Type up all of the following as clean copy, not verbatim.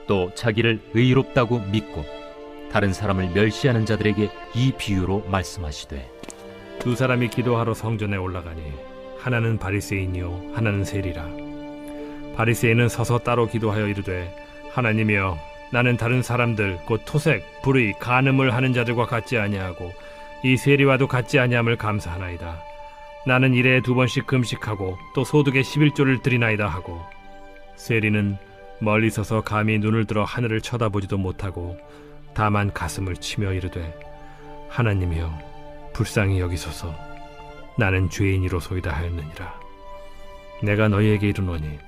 또 자기를 의롭다고 믿고 다른 사람을 멸시하는 자들에게 이 비유로 말씀하시되, 두 사람이 기도하러 성전에 올라가니 하나는 바리새인이요 하나는 세리라. 바리새인은 서서 따로 기도하여 이르되, 하나님이여, 나는 다른 사람들 곧 토색, 불의, 간음을 하는 자들과 같지 아니하고 이 세리와도 같지 아니함을 감사하나이다. 나는 일에 2번씩 금식하고 또 소득의 11조를 드리나이다 하고, 세리는 멀리 서서 감히 눈을 들어 하늘을 쳐다보지도 못하고 다만 가슴을 치며 이르되, 하나님이여, 불쌍히 여기소서. 나는 죄인이로소이다 하였느니라. 내가 너희에게 이르노니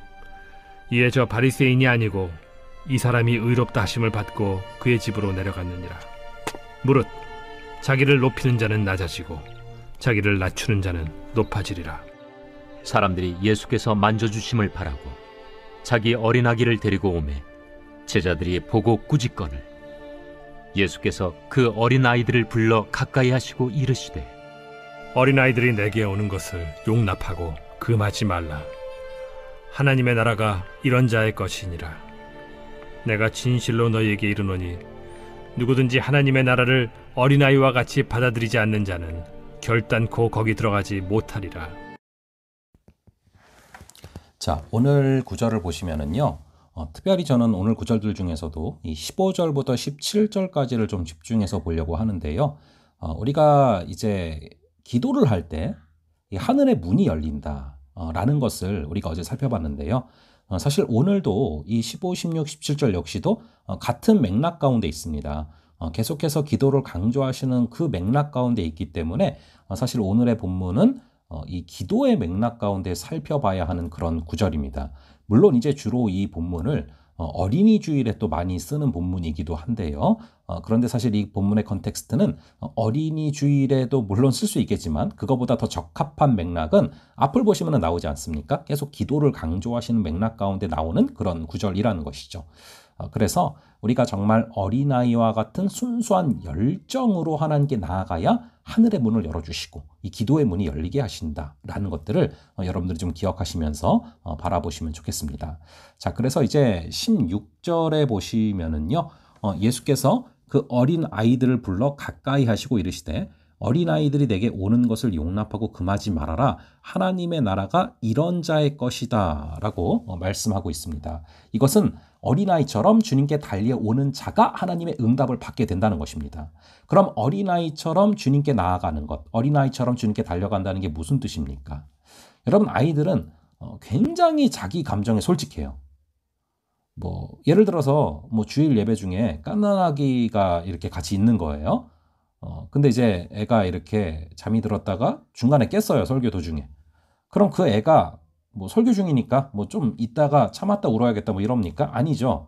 이에 저 바리새인이 아니고 이 사람이 의롭다 하심을 받고 그의 집으로 내려갔느니라. 무릇 자기를 높이는 자는 낮아지고 자기를 낮추는 자는 높아지리라. 사람들이 예수께서 만져주심을 바라고 자기 어린아기를 데리고 오매 제자들이 보고 꾸짖거늘 예수께서 그 어린아이들을 불러 가까이 하시고 이르시되, 어린아이들이 내게 오는 것을 용납하고 금하지 말라. 하나님의 나라가 이런 자의 것이니라. 내가 진실로 너희에게 이르노니 누구든지 하나님의 나라를 어린아이와 같이 받아들이지 않는 자는 결단코 거기 들어가지 못하리라. 자, 오늘 구절을 보시면은요, 특별히 저는 오늘 구절들 중에서도 이 15절부터 17절까지를 좀 집중해서 보려고 하는데요. 우리가 이제 기도를 할 때 하늘의 문이 열린다 라는 것을 우리가 어제 살펴봤는데요. 사실 오늘도 이 15, 16, 17절 역시도 같은 맥락 가운데 있습니다. 계속해서 기도를 강조하시는 그 맥락 가운데 있기 때문에 사실 오늘의 본문은 이 기도의 맥락 가운데 살펴봐야 하는 그런 구절입니다. 물론 이제 주로 이 본문을 어린이 주일에 또 많이 쓰는 본문이기도 한데요. 그런데 사실 이 본문의 컨텍스트는 어린이 주일에도 물론 쓸 수 있겠지만 그거보다 더 적합한 맥락은 앞을 보시면 나오지 않습니까? 계속 기도를 강조하시는 맥락 가운데 나오는 그런 구절이라는 것이죠. 그래서 우리가 정말 어린아이와 같은 순수한 열정으로 하나님께 나아가야 하늘의 문을 열어주시고 이 기도의 문이 열리게 하신다라는 것들을 여러분들이 좀 기억하시면서 바라보시면 좋겠습니다. 자, 그래서 이제 16절에 보시면은요, 예수께서 그 어린 아이들을 불러 가까이 하시고 이르시되, 어린아이들이 내게 오는 것을 용납하고 금하지 말아라. 하나님의 나라가 이런 자의 것이다 라고 말씀하고 있습니다. 이것은 어린아이처럼 주님께 달려오는 자가 하나님의 응답을 받게 된다는 것입니다. 그럼 어린아이처럼 주님께 나아가는 것, 어린아이처럼 주님께 달려간다는 게 무슨 뜻입니까? 여러분, 아이들은 굉장히 자기 감정에 솔직해요. 예를 들어서 주일 예배 중에 갓난아기가 이렇게 같이 있는 거예요. 근데 이제 애가 이렇게 잠이 들었다가 중간에 깼어요, 설교 도중에. 그럼 그 애가 설교 중이니까 좀 있다가 참았다 울어야겠다 이럽니까? 아니죠.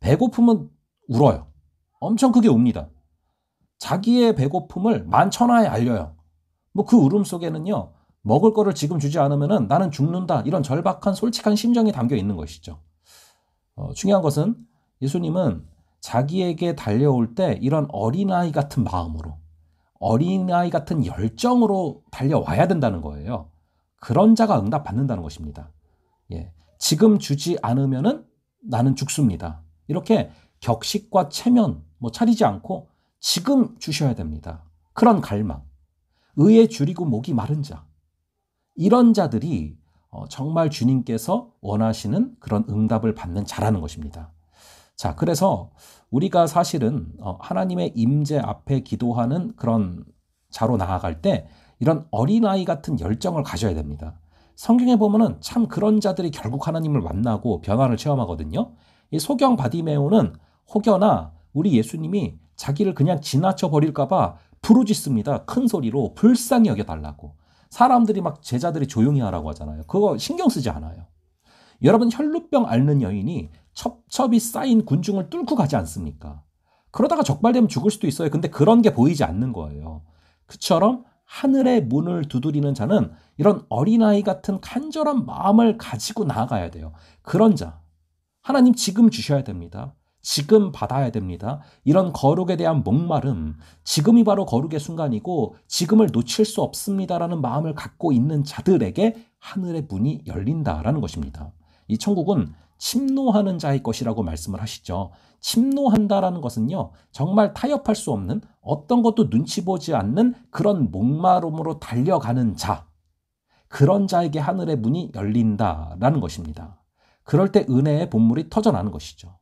배고프면 울어요. 엄청 크게 웁니다. 자기의 배고픔을 만천하에 알려요. 그 울음 속에는요, 먹을 거를 지금 주지 않으면은 나는 죽는다, 이런 절박한 솔직한 심정이 담겨 있는 것이죠. 중요한 것은 예수님은 자기에게 달려올 때 이런 어린아이 같은 마음으로, 어린아이 같은 열정으로 달려와야 된다는 거예요. 그런 자가 응답받는다는 것입니다. 예, 지금 주지 않으면은 나는 죽습니다. 이렇게 격식과 체면 차리지 않고 지금 주셔야 됩니다. 그런 갈망, 의에 줄이고 목이 마른 자, 이런 자들이 정말 주님께서 원하시는 그런 응답을 받는 자라는 것입니다. 자, 그래서 우리가 사실은 하나님의 임재 앞에 기도하는 그런 자로 나아갈 때 이런 어린아이 같은 열정을 가져야 됩니다. 성경에 보면은 참 그런 자들이 결국 하나님을 만나고 변화를 체험하거든요. 이 소경 바디메오는 혹여나 우리 예수님이 자기를 그냥 지나쳐 버릴까 봐 부르짖습니다. 큰 소리로 불쌍히 여겨달라고. 사람들이 제자들이 조용히 하라고 하잖아요. 그거 신경 쓰지 않아요. 여러분, 혈루병 앓는 여인이 첩첩이 쌓인 군중을 뚫고 가지 않습니까? 그러다가 적발되면 죽을 수도 있어요. 근데 그런 게 보이지 않는 거예요. 그처럼 하늘의 문을 두드리는 자는 이런 어린아이 같은 간절한 마음을 가지고 나아가야 돼요. 그런 자, 하나님 지금 주셔야 됩니다. 지금 받아야 됩니다. 이런 거룩에 대한 목마름, 지금이 바로 거룩의 순간이고 지금을 놓칠 수 없습니다라는 마음을 갖고 있는 자들에게 하늘의 문이 열린다라는 것입니다. 이 천국은 침노하는 자의 것이라고 말씀을 하시죠. 침노한다라는 것은요, 정말 타협할 수 없는 어떤 것도 눈치 보지 않는 그런 목마름으로 달려가는 자, 그런 자에게 하늘의 문이 열린다라는 것입니다. 그럴 때 은혜의 본물이 터져나는 것이죠.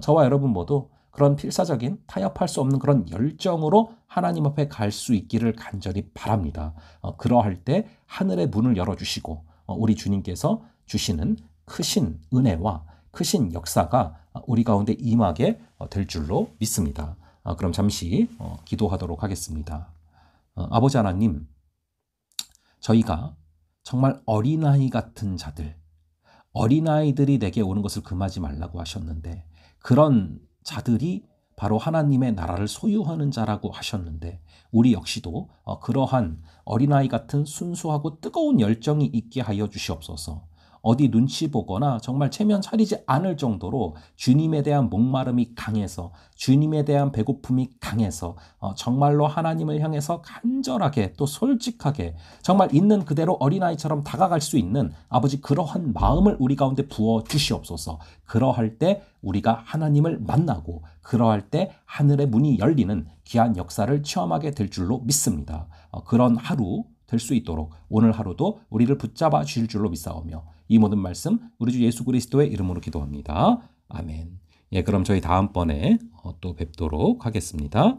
저와 여러분 모두 그런 필사적인 타협할 수 없는 그런 열정으로 하나님 앞에 갈 수 있기를 간절히 바랍니다. 그러할 때 하늘의 문을 열어주시고 우리 주님께서 주시는 크신 은혜와 크신 역사가 우리 가운데 임하게 될 줄로 믿습니다. 그럼 잠시 기도하도록 하겠습니다. 아버지 하나님, 저희가 정말 어린아이 같은 자들, 어린아이들이 내게 오는 것을 금하지 말라고 하셨는데 그런 자들이 바로 하나님의 나라를 소유하는 자라고 하셨는데 우리 역시도 그러한 어린아이 같은 순수하고 뜨거운 열정이 있게 하여 주시옵소서. 어디 눈치 보거나 정말 체면 차리지 않을 정도로 주님에 대한 목마름이 강해서 주님에 대한 배고픔이 강해서 정말로 하나님을 향해서 간절하게 또 솔직하게 정말 있는 그대로 어린아이처럼 다가갈 수 있는 아버지 그러한 마음을 우리 가운데 부어 주시옵소서. 그러할 때 우리가 하나님을 만나고 그러할 때 하늘의 문이 열리는 귀한 역사를 체험하게 될 줄로 믿습니다. 그런 하루 될 수 있도록 오늘 하루도 우리를 붙잡아 주실 줄로 믿사오며 이 모든 말씀 우리 주 예수 그리스도의 이름으로 기도합니다. 아멘. 예, 그럼 저희 다음번에 또 뵙도록 하겠습니다.